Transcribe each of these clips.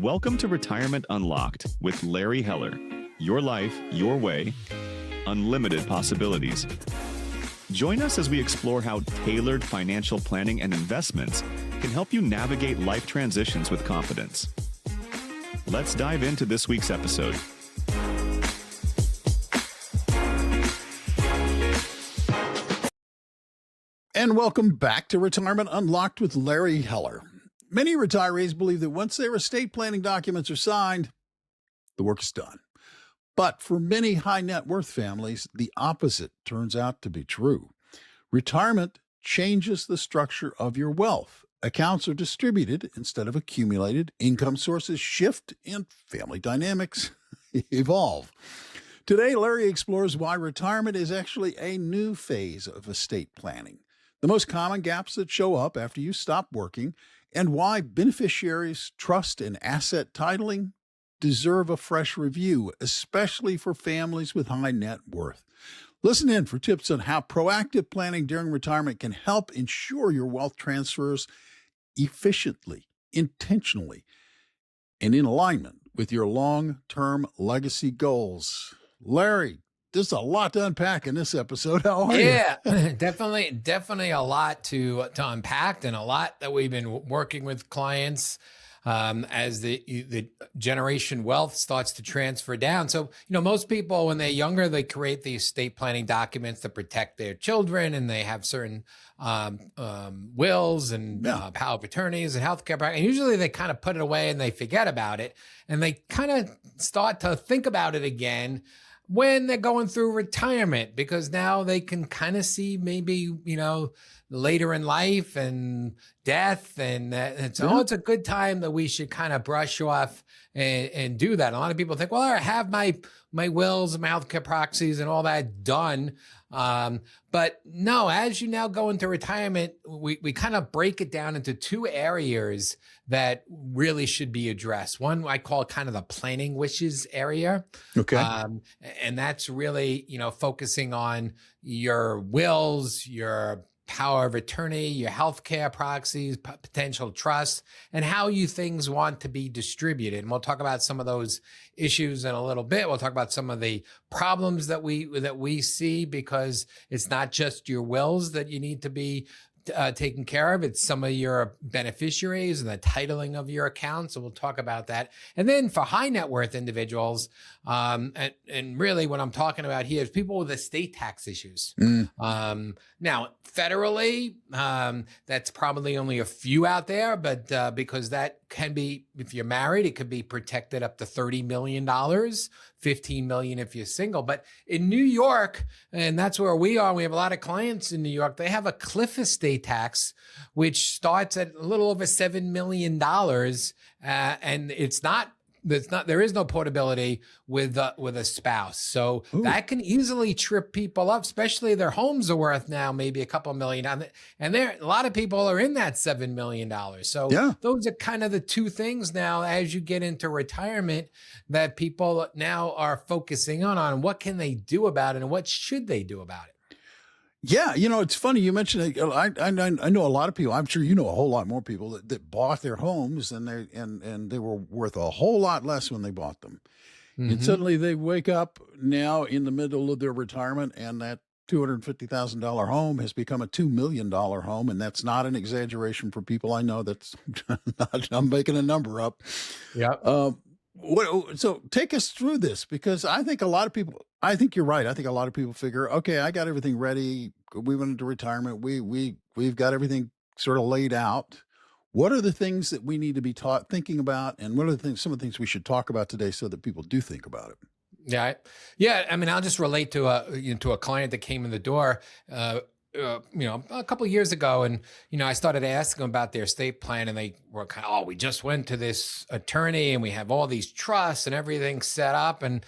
Welcome to Retirement Unlocked with Larry Heller. Your life, your way, unlimited possibilities. Join us as we explore how tailored financial planning and investments can help you navigate life transitions with confidence. Let's dive into this week's episode. And welcome back to Retirement Unlocked with Larry Heller. Many retirees believe that once their estate planning documents are signed, the work is done. But for many high net worth families, the opposite turns out to be true. Retirement changes the structure of your wealth. Accounts are distributed instead of accumulated. Income sources shift and family dynamics evolve. Today, Larry explores why retirement is actually a new phase of estate planning, the most common gaps that show up after you stop working, and why beneficiaries, trust, and asset titling deserve a fresh review, especially for families with high net worth. Listen in for tips on how proactive planning during retirement can help ensure your wealth transfers efficiently, intentionally, and in alignment with your long-term legacy goals. Larry, there's a lot to unpack in this episode. How are you? Yeah, definitely a lot to unpack, and a lot that we've been working with clients as the generation wealth starts to transfer down. So, most people, when they're younger, they create these estate planning documents to protect their children, and they have certain wills and power of attorneys and healthcare. And usually they kind of put it away and they forget about it, and they kind of start to think about it again when they're going through retirement, because now they can kind of see maybe, later in life and death. And so it's a good time that we should kind of brush off and do that. A lot of people think, well, I have my wills and my healthcare proxies and all that done. But no, as you now go into retirement, we kind of break it down into two areas that really should be addressed. One, I call kind of the planning wishes area. Okay. And that's really, focusing on your wills, your power of attorney, your healthcare proxies, potential trusts, and how you things want to be distributed. And we'll talk about some of those issues in a little bit. We'll talk about some of the problems that we see, because it's not just your wills that you need to be taken care of. It's some of your beneficiaries and the titling of your accounts. So we'll talk about that. And then for high net worth individuals, and really what I'm talking about here is people with estate tax issues. Now, federally, that's probably only a few out there, but because that can be, if you're married, it could be protected up to $30 million, $15 million if you're single. But in New York, and that's where we are, we have a lot of clients in New York, they have a cliff estate tax, which starts at a little over $7 million. And there is no portability with a spouse. So that can easily trip people up, especially their homes are worth now maybe a couple million. And a lot of people are in that $7 million. So those are kind of the two things now as you get into retirement that people now are focusing on what can they do about it and what should they do about it. Yeah, it's funny you mentioned it. I know a lot of people. I'm sure you know a whole lot more people that bought their homes and they were worth a whole lot less when they bought them, and suddenly they wake up now in the middle of their retirement, and that $250,000 home has become a $2 million home, and that's not an exaggeration for people I know. That's I'm making a number up. Yeah. So take us through this, because I think I think you're right. I think a lot of people figure, okay, I got everything ready. We went into retirement. We've got everything sort of laid out. What are the things that we need to be thinking about? And what are some of the things we should talk about today so that people do think about it? Yeah. I mean, I'll just relate to a client that came in the door, a couple of years ago, and I started asking them about their estate plan, and they were kind of, we just went to this attorney and we have all these trusts and everything set up, and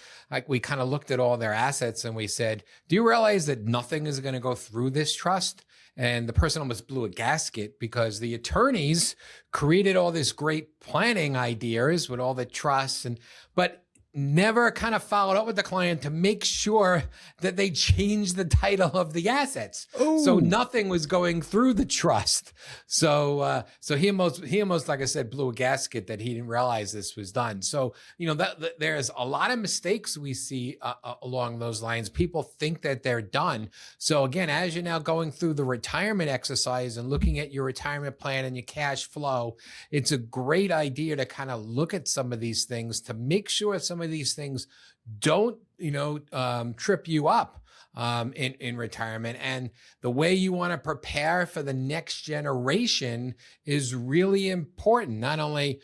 we kind of looked at all their assets and we said, do you realize that nothing is going to go through this trust? And the person almost blew a gasket, because the attorneys created all this great planning ideas with all the trusts, but never kind of followed up with the client to make sure that they changed the title of the assets. So nothing was going through the trust. So he almost, like I said, blew a gasket that he didn't realize this was done. So, that there's a lot of mistakes we see along those lines. People think that they're done. So again, as you're now going through the retirement exercise and looking at your retirement plan and your cash flow, it's a great idea to kind of look at some of these things to make sure some of these things don't, trip you up in retirement. And the way you want to prepare for the next generation is really important. Not only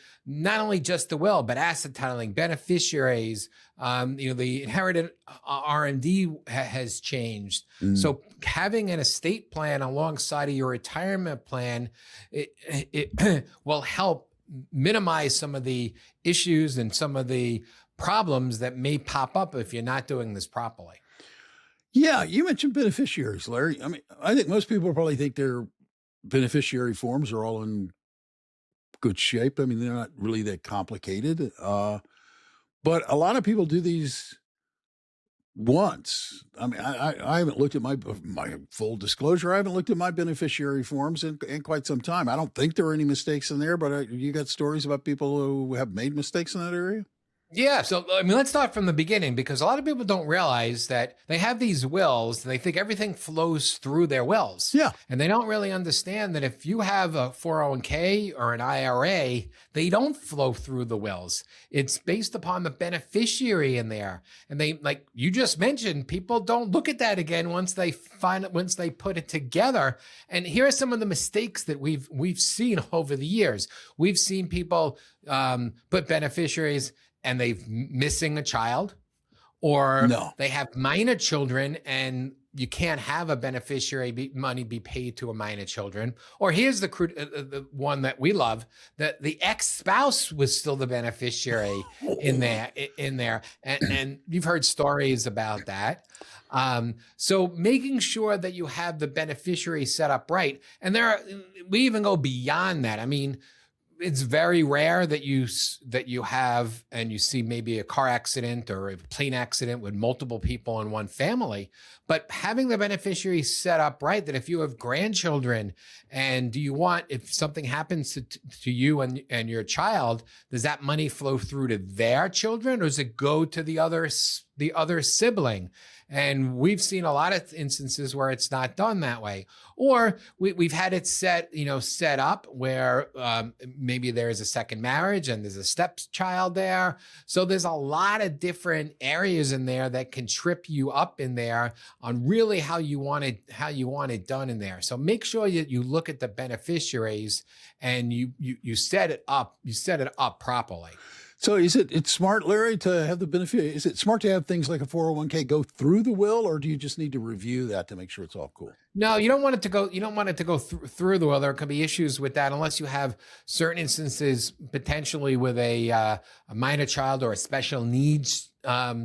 just the will, but asset titling, beneficiaries, the inherited R&D has changed. So having an estate plan alongside of your retirement plan, it will help minimize some of the issues and some of the problems that may pop up if you're not doing this properly. Yeah, you mentioned beneficiaries, Larry. I mean, I think most people probably think their beneficiary forms are all in good shape. I mean, they're not really that complicated. But a lot of people do these once. I mean, I haven't looked at my full disclosure. I haven't looked at my beneficiary forms in quite some time. I don't think there are any mistakes in there, but you got stories about people who have made mistakes in that area? Yeah. So, let's start from the beginning, because a lot of people don't realize that they have these wills and they think everything flows through their wills. Yeah. And they don't really understand that if you have a 401k or an IRA, they don't flow through the wills. It's based upon the beneficiary in there. And they, like you just mentioned, people don't look at that again once they put it together. And here are some of the mistakes that we've seen over the years. We've seen people put beneficiaries and they've missing a child, or they have minor children and you can't have a beneficiary money be paid to a minor children. Or here's the one that we love, that the ex-spouse was still the beneficiary in there. And you've heard stories about that. So making sure that you have the beneficiary set up right. And we even go beyond that. I mean, it's very rare that you have and you see maybe a car accident or a plane accident with multiple people in one family, but having the beneficiary set up right, that if you have grandchildren and if something happens to you and your child, does that money flow through to their children or does it go to the other sibling? And we've seen a lot of instances where it's not done that way. Or we've had it set up where maybe there's a second marriage and there's a stepchild there. So there's a lot of different areas in there that can trip you up in there on really how you want it done in there. So make sure that you look at the beneficiaries and you set it up properly. So it's smart, Larry, to have the benefit? Is it smart to have things like a 401k go through the will, or do you just need to review that to make sure it's all cool? No, you don't want it to go. You don't want it to go through the will. There could be issues with that unless you have certain instances potentially with a minor child or a special needs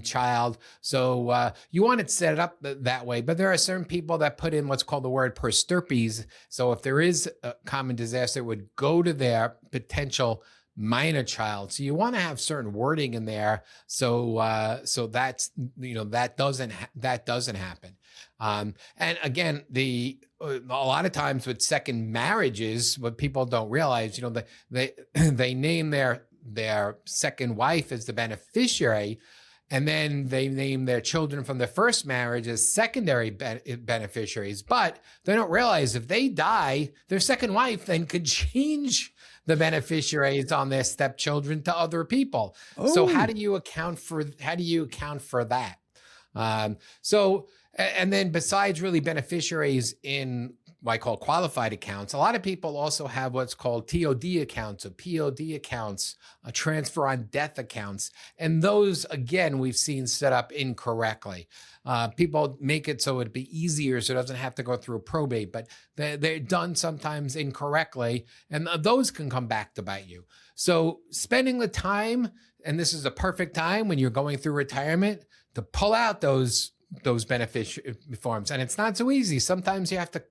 child. So you want it set up that way. But there are certain people that put in what's called the word per stirpes. So if there is a common disaster, it would go to their potential minor child. So you want to have certain wording in there. So that's, that doesn't happen. And again, a lot of times with second marriages, what people don't realize, they name their second wife as the beneficiary, and then they name their children from their first marriage as secondary beneficiaries. But they don't realize if they die, their second wife then could change the beneficiaries on their stepchildren to other people. So how do you account for that? And then besides really beneficiaries in what I call qualified accounts, a lot of people also have what's called TOD accounts or POD accounts, transfer on death accounts. And those, again, we've seen set up incorrectly. People make it so it'd be easier so it doesn't have to go through a probate, but they're done sometimes incorrectly, and those can come back to bite you. So spending the time, and this is a perfect time when you're going through retirement, to pull out those beneficiary forms. And it's not so easy. Sometimes you have to,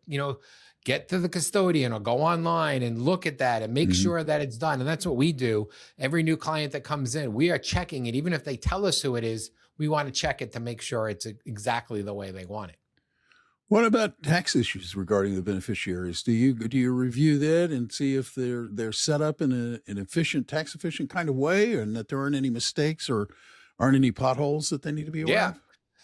get to the custodian or go online and look at that and make sure that it's done. And that's what we do. Every new client that comes in, we are checking it. Even if they tell us who it is, we want to check it to make sure it's exactly the way they want it. What about tax issues regarding the beneficiaries? Do you review that and see if they're set up in an efficient, tax efficient kind of way, and that there aren't any mistakes or aren't any potholes that they need to be aware of?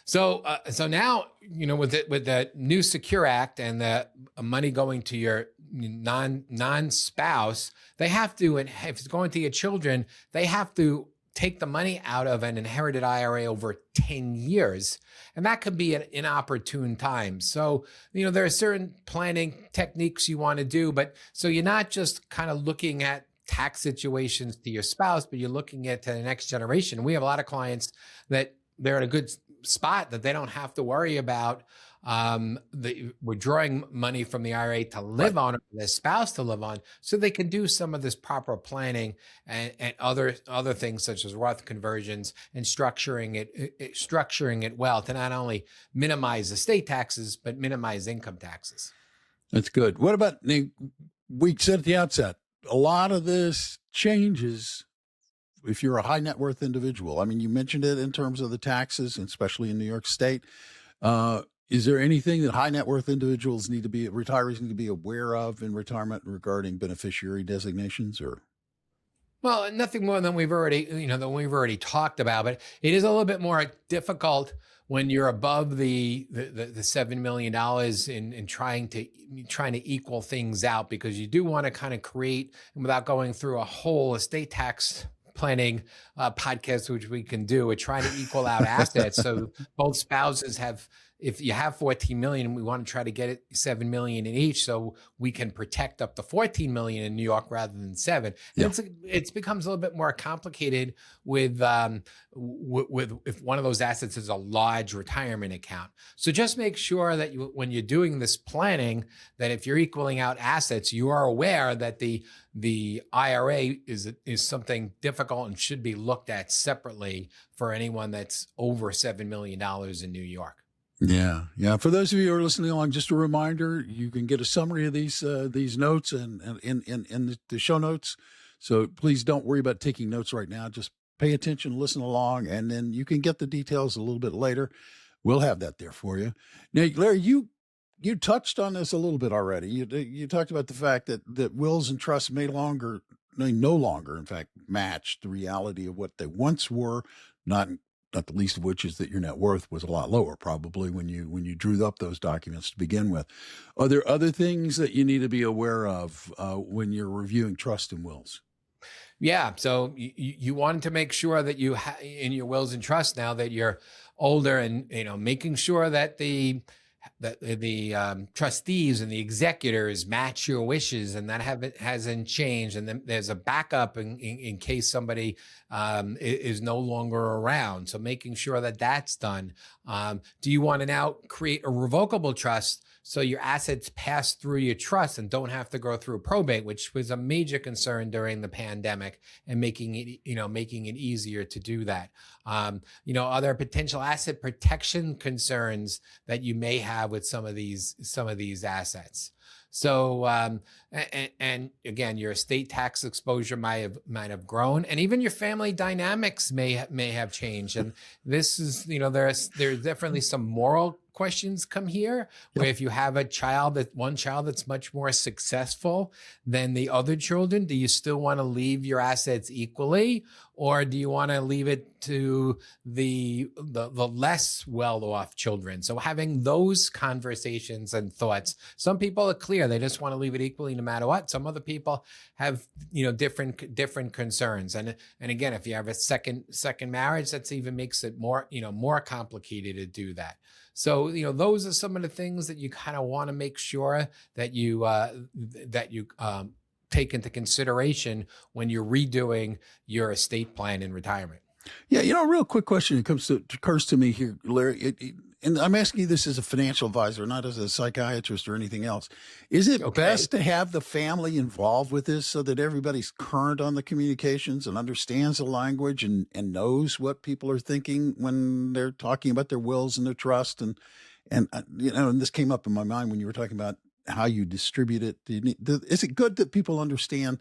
So now, with the new Secure Act and the money going to your non-spouse, they have to, and if it's going to your children, they have to take the money out of an inherited IRA over 10 years. And that could be an inopportune time. So, there are certain planning techniques you want to do, but so you're not just kind of looking at tax situations to your spouse, but you're looking at to the next generation. We have a lot of clients that they're in a good spot that they don't have to worry about withdrawing money from the IRA to live on, or their spouse to live on, so they can do some of this proper planning and other things such as Roth conversions and structuring it well to not only minimize estate taxes but minimize income taxes. That's good. What about, we said at the outset, a lot of this changes if you're a high net worth individual. I mean, you mentioned it in terms of the taxes, especially in New York State. Is there anything that high net worth individuals retirees need to be aware of in retirement regarding beneficiary designations, or? Well, nothing more than we've already talked about, but it is a little bit more difficult when you're above the $7 million in trying to equal things out, because you do want to kind of create, and without going through a whole estate tax planning podcast, which we can do, we're trying to equal out assets. So both spouses have, if you have 14 million, we want to try to get it 7 million in each, so we can protect up to 14 million in New York rather than 7. Yeah. It becomes a little bit more complicated with if one of those assets is a large retirement account. So just make sure that when you're doing this planning, that if you're equaling out assets, you are aware that the IRA is something difficult and should be looked at separately for anyone that's over $7 million in New York. Yeah. For those of you who are listening along, just a reminder, you can get a summary of these notes and in the show notes. So please don't worry about taking notes right now. Just pay attention, listen along, and then you can get the details a little bit later. We'll have that there for you. Now, Larry, you touched on this a little bit already. You talked about the fact that wills and trusts may no longer, in fact, match the reality of what they once were, not the least of which is that your net worth was a lot lower probably when you drew up those documents to begin with. Are there other things that you need to be aware of when you're reviewing trust and wills? Yeah. So you want to make sure that you in your wills and trusts, now that you're older, and making sure that the trustees and the executors match your wishes, and that hasn't changed. And then there's a backup in case somebody is no longer around. So making sure that that's done. Do you want to now create a revocable trust so your assets pass through your trust and don't have to go through probate, which was a major concern during the pandemic, and making it easier to do that? Are there potential asset protection concerns that you may have with some of these assets? So, and again, your estate tax exposure might have grown, and even your family dynamics may have changed. And this is, there's definitely some moral questions come here, where if you have one child that's much more successful than the other children, do you still want to leave your assets equally, or do you want to leave it to the less well-off children? So having those conversations and thoughts. Some people are clear, they just want to leave it equally no matter what. Some other people have different concerns. And again, if you have a second marriage, that's even makes it more complicated to do that. So, those are some of the things that you kind of want to make sure that you take into consideration when you're redoing your estate plan in retirement. Yeah, a real quick question occurs to me here, Larry. And I'm asking you this as a financial advisor, not as a psychiatrist or anything else. Is it best to have the family involved with this so that everybody's current on the communications and understands the language and knows what people are thinking when they're talking about their wills and their trust? And this came up in my mind when you were talking about how you distribute it? Is it good that people understand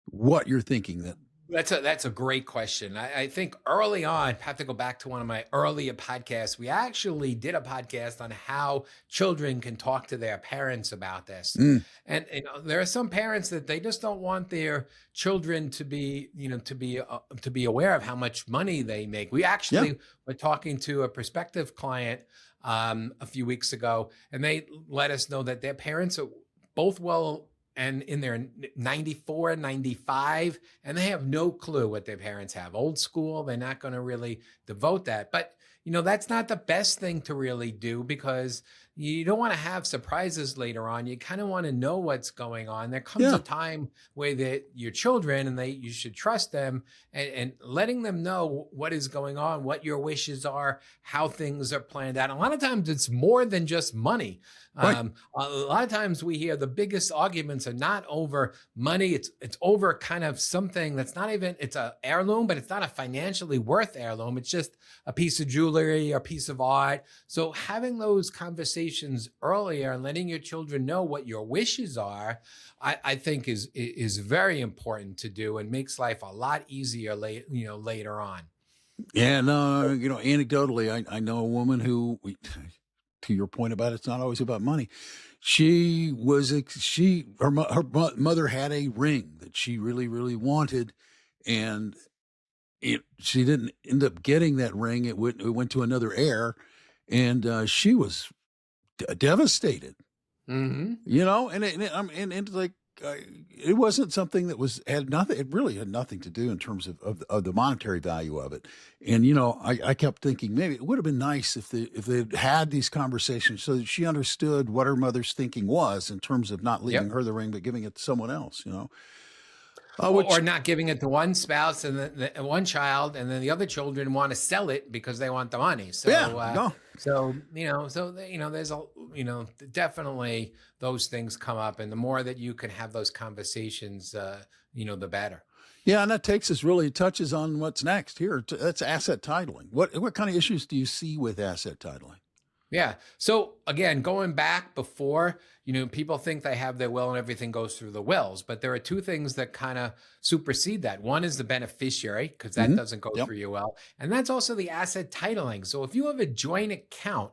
what you're thinking? That That's a great question. I think early on, I have to go back to one of my earlier podcasts. We actually did a podcast on how children can talk to their parents about this. Mm, And there are some parents that they just don't want their children to be, to be aware of how much money they make. We yeah, actually were talking to a prospective client a few weeks ago, and they let us know that their parents are both well and in their 94, 95, and they have no clue what their parents have. Old school, they're not going to really devote that. But, that's not the best thing to really do, because you don't want to have surprises later on. You kind of want to know what's going on. There comes yeah, a time where your children, and you should trust them, and letting them know what is going on, what your wishes are, how things are planned out. A lot of times it's more than just money. right, A lot of times we hear the biggest arguments are not over money. It's over kind of something that's not even, it's a heirloom, but it's not a financially worth heirloom. It's just a piece of jewelry or a piece of art. So having those conversations earlier and letting your children know what your wishes are, I think is very important to do, and makes life a lot easier later on. yeah. No, anecdotally, I know a woman who, to your point about it's not always about money. Her mother had a ring that she really, really wanted, and she didn't end up getting that ring. It went to another heir, and she was devastated. Mm-hmm. And it's like, it wasn't something that had nothing. It really had nothing to do in terms of the monetary value of it. And I kept thinking maybe it would have been nice if they'd had these conversations so that she understood what her mother's thinking was in terms of not leaving Yep. her the ring but giving it to someone else. Or Which not giving it to one spouse and one child, and then the other children want to sell it because they want the money. So, yeah, no, there's definitely those things come up, and the more that you can have those conversations, the better. yeah, and that touches on what's next here. That's asset titling. What kind of issues do you see with asset titling? Yeah. So again, going back before, people think they have their will and everything goes through the wills, but there are two things that kind of supersede that. One is the beneficiary, because that doesn't go Yep. through your will. And that's also the asset titling. So if you have a joint account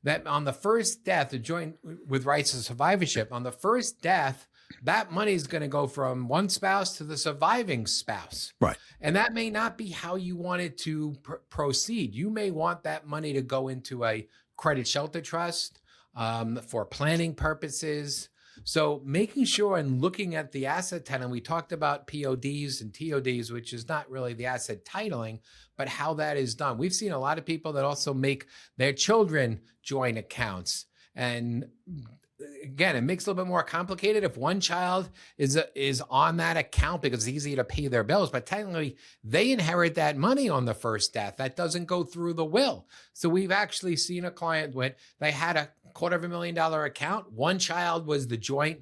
that on the first death, a joint with rights of survivorship, on the first death, that money is going to go from one spouse to the surviving spouse. Right. And that may not be how you want it to proceed. You may want that money to go into a credit shelter trust for planning purposes. So making sure and looking at the asset titling, we talked about PODs and TODs, which is not really the asset titling, but how that is done. We've seen a lot of people that also make their children joint accounts. And again, it makes it a little bit more complicated if one child is on that account because it's easy to pay their bills, but technically they inherit that money on the first death. That doesn't go through the will. So we've actually seen a client when they had a $250,000 account. One child was the joint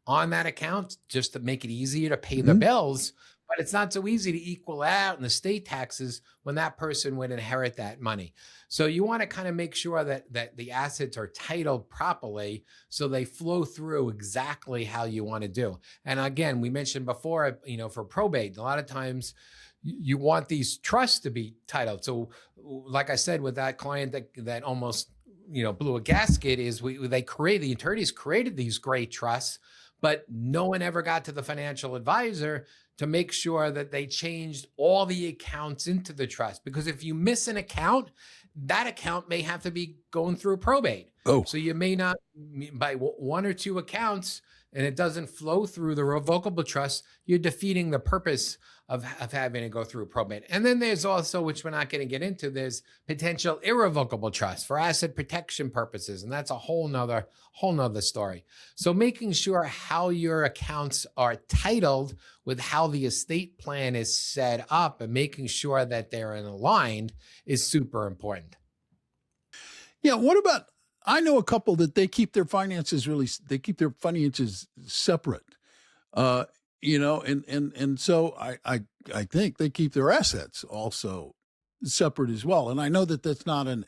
on that account just to make it easier to pay the bills. But it's not so easy to equal out in the state taxes when that person would inherit that money. So you want to kind of make sure that the assets are titled properly so they flow through exactly how you want to do. And again, we mentioned before, for probate, a lot of times you want these trusts to be titled. So like I said, with that client that almost, blew a gasket, is the attorneys created these great trusts, but no one ever got to the financial advisor to make sure that they changed all the accounts into the trust. Because if you miss an account, that account may have to be going through probate. Oh. So you may not, by one or two accounts, and it doesn't flow through the revocable trust, you're defeating the purpose of having to go through probate. And then there's also, which we're not going to get into, there's potential irrevocable trust for asset protection purposes. And that's a whole nother story. So making sure how your accounts are titled with how the estate plan is set up and making sure that they're aligned is super important. Yeah. What about, I know a couple that they keep their finances separate. And so I think they keep their assets also separate as well. And I know that that's not a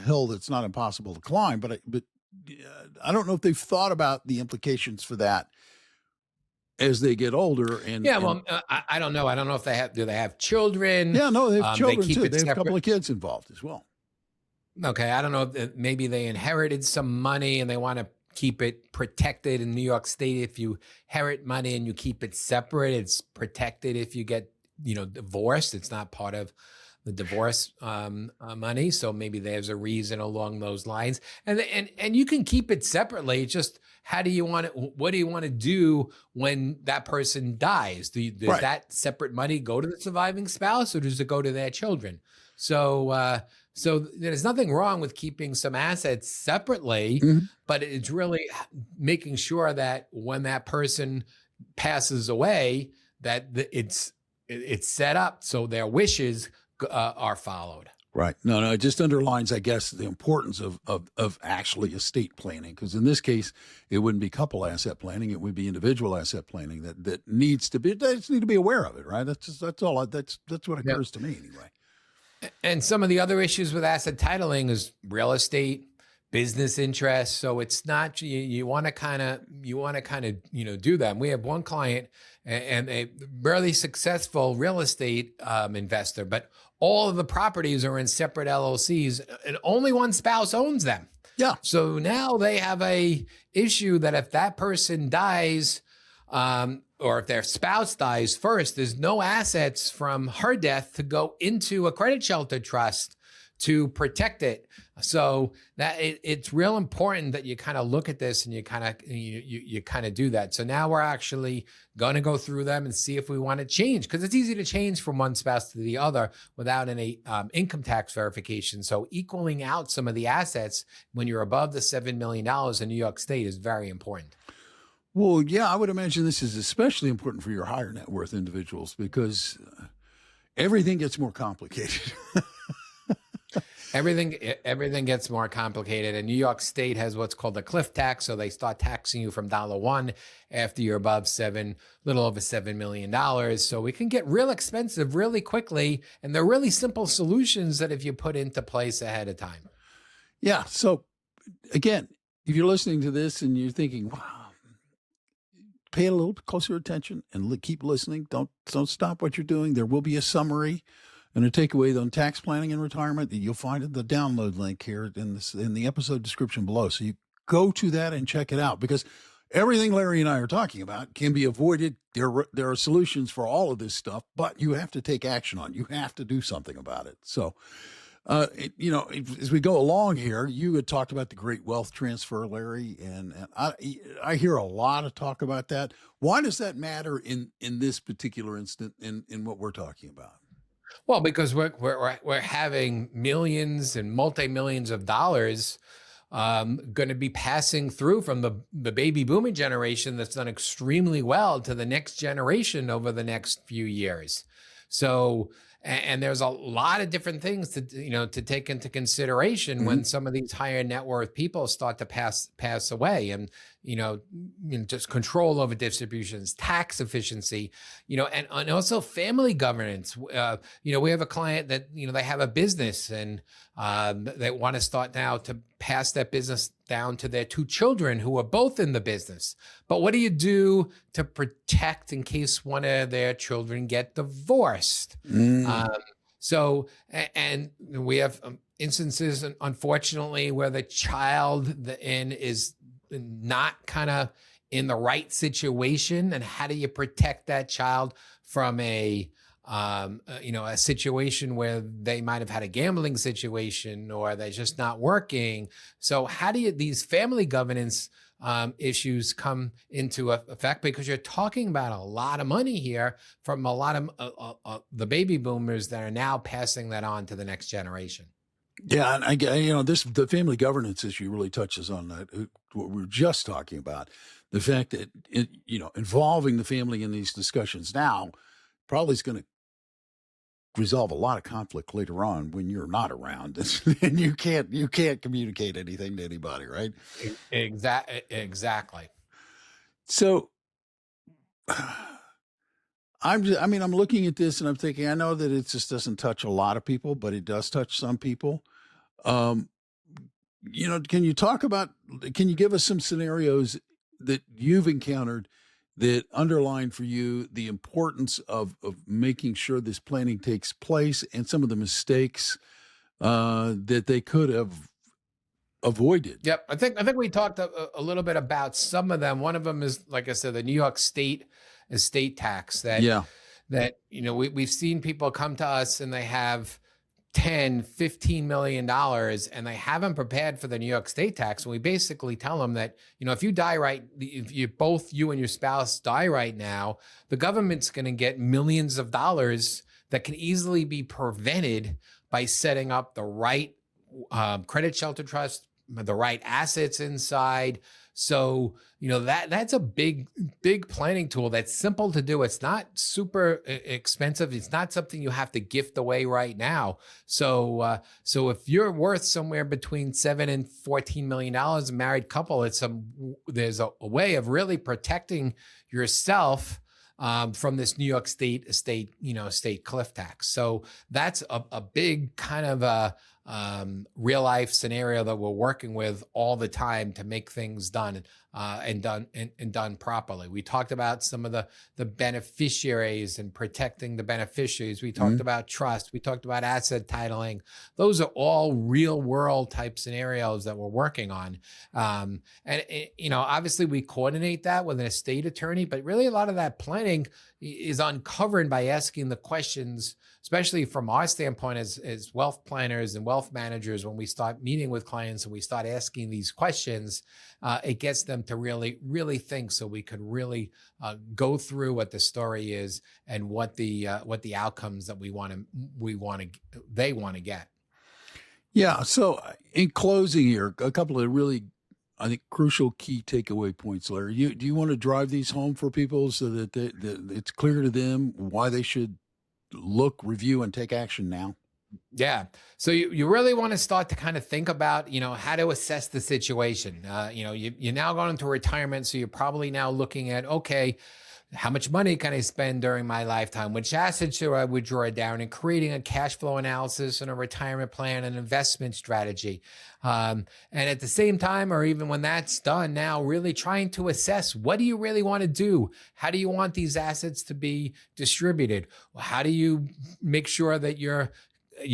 hill that's not impossible to climb, but I don't know if they've thought about the implications for that as they get older. Yeah, well, I don't know. I don't know if do they have children? Yeah, no, they have They children keep too. it They have a couple separate. of kids involved as well. Okay, I don't know. Maybe they inherited some money and they want to keep it protected in New York State. If you inherit money and you keep it separate, it's protected. If you get, divorced, it's not part of the divorce money. So maybe there's a reason along those lines. And you can keep it separately. It's just what do you want to do when that person dies? Does Right. that separate money go to the surviving spouse, or does it go to their children? So there's nothing wrong with keeping some assets separately, Mhm. but it's really making sure that when that person passes away, that it's set up so their wishes are followed. Right. No, it just underlines, I guess, the importance of actually estate planning. Because in this case, it wouldn't be couple asset planning; it would be individual asset planning that needs to be. They just need to be aware of it, right? That's all. That's what occurs to me anyway. And some of the other issues with asset titling is real estate, business interests. So it's not you want to kind of do that. And we have one client and a really successful real estate investor, but all of the properties are in separate LLCs and only one spouse owns them. Yeah. So now they have a issue that if that person dies, or if their spouse dies first, there's no assets from her death to go into a credit shelter trust to protect it. So that it's real important that you kind of look at this and you kind of do that. So now we're actually going to go through them and see if we want to change, because it's easy to change from one spouse to the other without any income tax verification. So equaling out some of the assets when you're above the $7 million in New York State is very important. Well, yeah, I would imagine this is especially important for your higher net worth individuals because everything gets more complicated. Everything gets more complicated, and New York State has what's called the cliff tax. So they start taxing you from $1 after you're above little over $7 million. So it can get real expensive really quickly, and they're really simple solutions that if you put into place ahead of time. Yeah. So again, if you're listening to this and you're thinking, wow, pay a little closer attention and keep listening. Don't stop what you're doing. There will be a summary and a takeaway on tax planning and retirement that you'll find in the download link here in the episode description below. So you go to that and check it out, because everything Larry and I are talking about can be avoided. There are solutions for all of this stuff, but you have to take action on it. You have to do something about it. So, as we go along here, you had talked about the great wealth transfer, Larry, and I hear a lot of talk about that. Why does that matter in this particular instant in what we're talking about? Well, because we're having millions and multi-millions of dollars going to be passing through from the baby boomer generation that's done extremely well to the next generation over the next few years. So, and there's a lot of different things to take into consideration when some of these higher net worth people start to pass away, and just control over distributions, tax efficiency, and also family governance. We have a client that they have a business and they want to start now to pass that business down to their two children who are both in the business. But what do you do to protect in case one of their children get divorced? So we have instances, unfortunately, where the child is not kind of in the right situation, and how do you protect that child from a situation where they might have had a gambling situation or they're just not working? So how do these family governance issues come into effect? Because you're talking about a lot of money here from a lot of the baby boomers that are now passing that on to the next generation. Yeah, and the family governance issue really touches on that. What we were just talking about, the fact that involving the family in these discussions now probably is going to resolve a lot of conflict later on when you're not around, and you can't communicate anything to anybody, right? Exactly. So, I'm looking at this and I'm thinking, I know that it just doesn't touch a lot of people, but it does touch some people. Um, Can you give us some scenarios that you've encountered that underline for you the importance of making sure this planning takes place and some of the mistakes that they could have avoided? Yep. I think we talked a little bit about some of them. One of them is, like I said, the New York State estate tax that we've seen people come to us and they have 10, $15 million and they haven't prepared for the New York state tax. And we basically tell them that, if you die if you and your spouse die right now, the government's going to get millions of dollars that can easily be prevented by setting up the right credit shelter trust, the right assets inside. So, that's a big planning tool that's simple to do. It's not super expensive. It's not something you have to gift away right now. So if you're worth somewhere between $7 and $14 million, a married couple, there's a way of really protecting yourself from this New York state cliff tax. So that's a big kind of a real life scenario that we're working with all the time to make things done and done properly. We talked about some of the beneficiaries and protecting the beneficiaries. We talked about trust. We talked about asset titling. Those are all real world type scenarios that we're working on. And obviously we coordinate that with an estate attorney, but really a lot of that planning is uncovered by asking the questions, especially from our standpoint as wealth planners and wealth managers. When we start meeting with clients and we start asking these questions, it gets them to really, really think, so we could really go through what the story is and what the outcomes that they want to get. Yeah. So in closing here, a couple of really, I think, crucial key takeaway points, Larry. Do you want to drive these home for people so that it's clear to them why they should look, review, and take action now? Yeah. So you really want to start to kind of think about, how to assess the situation. You're now going into retirement. So you're probably now looking at, okay, how much money can I spend during my lifetime? Which assets should I withdraw down? And creating a cash flow analysis and a retirement plan and investment strategy. And at the same time, or even when that's done now, really trying to assess, what do you really want to do? How do you want these assets to be distributed? How do you make sure that your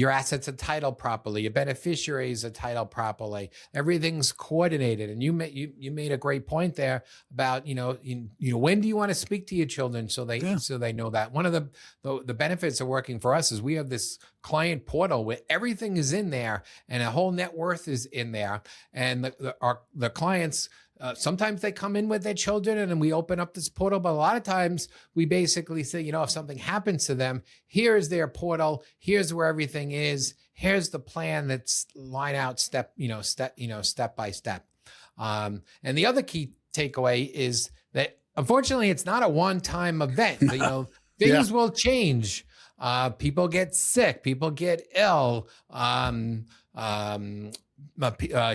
assets are titled properly, your beneficiaries are titled properly, everything's coordinated? And you made a great point there about, when do you want to speak to your children so they know that. One of the benefits of working for us is we have this client portal where everything is in there and a whole net worth is in there. And the clients, sometimes they come in with their children and then we open up this portal, but a lot of times we basically say, if something happens to them, here's their portal, here's where everything is, here's the plan that's lined out step by step. And the other key takeaway is that unfortunately it's not a one-time event. Things will change. People get sick, people get ill,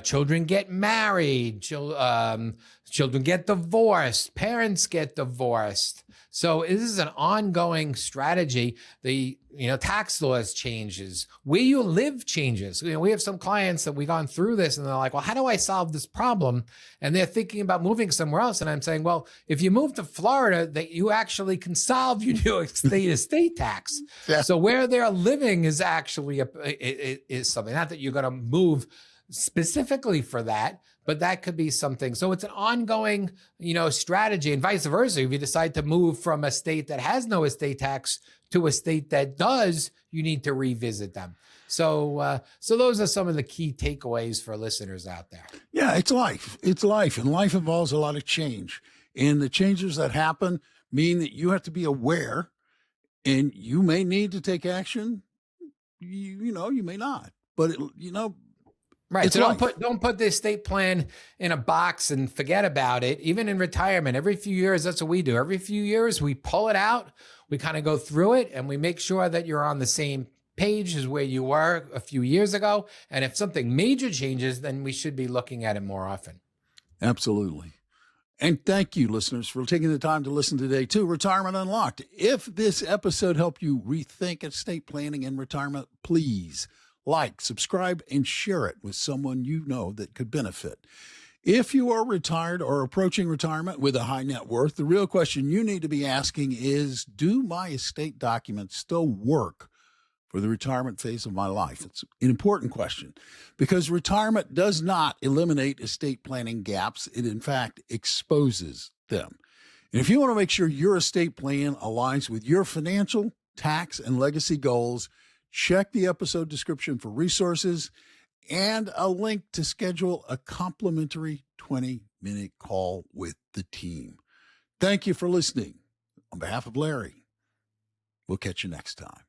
children get married, children get divorced, parents get divorced. So this is an ongoing strategy. The tax laws changes, where you live changes. We have some clients that we've gone through this and they're like, well, how do I solve this problem? And they're thinking about moving somewhere else. And I'm saying, well, if you move to Florida, that you actually can solve your New York State estate tax. Yeah. So where they're living is actually is something. Not that you're going to move specifically for that, but that could be something. So it's an ongoing, strategy, and vice versa. If you decide to move from a state that has no estate tax to a state that does, you need to revisit them. So those are some of the key takeaways for listeners out there. Yeah, it's life. It's life, and life involves a lot of change. And the changes that happen mean that you have to be aware, and you may need to take action. You may not, but right. It's so life. don't put the estate plan in a box and forget about it. Even in retirement, every few years, that's what we do. Every few years, we pull it out, we kind of go through it, and we make sure that you're on the same page as where you were a few years ago. And if something major changes, then we should be looking at it more often. Absolutely. And thank you, listeners, for taking the time to listen today to Retirement Unlocked. If this episode helped you rethink estate planning and retirement, please Like, subscribe, and share it with someone you know that could benefit. If you are retired or approaching retirement with a high net worth, the real question you need to be asking is, do my estate documents still work for the retirement phase of my life? It's an important question because retirement does not eliminate estate planning gaps. It, in fact, exposes them. And if you want to make sure your estate plan aligns with your financial, tax, and legacy goals, check the episode description for resources and a link to schedule a complimentary 20-minute call with the team. Thank you for listening. On behalf of Larry, we'll catch you next time.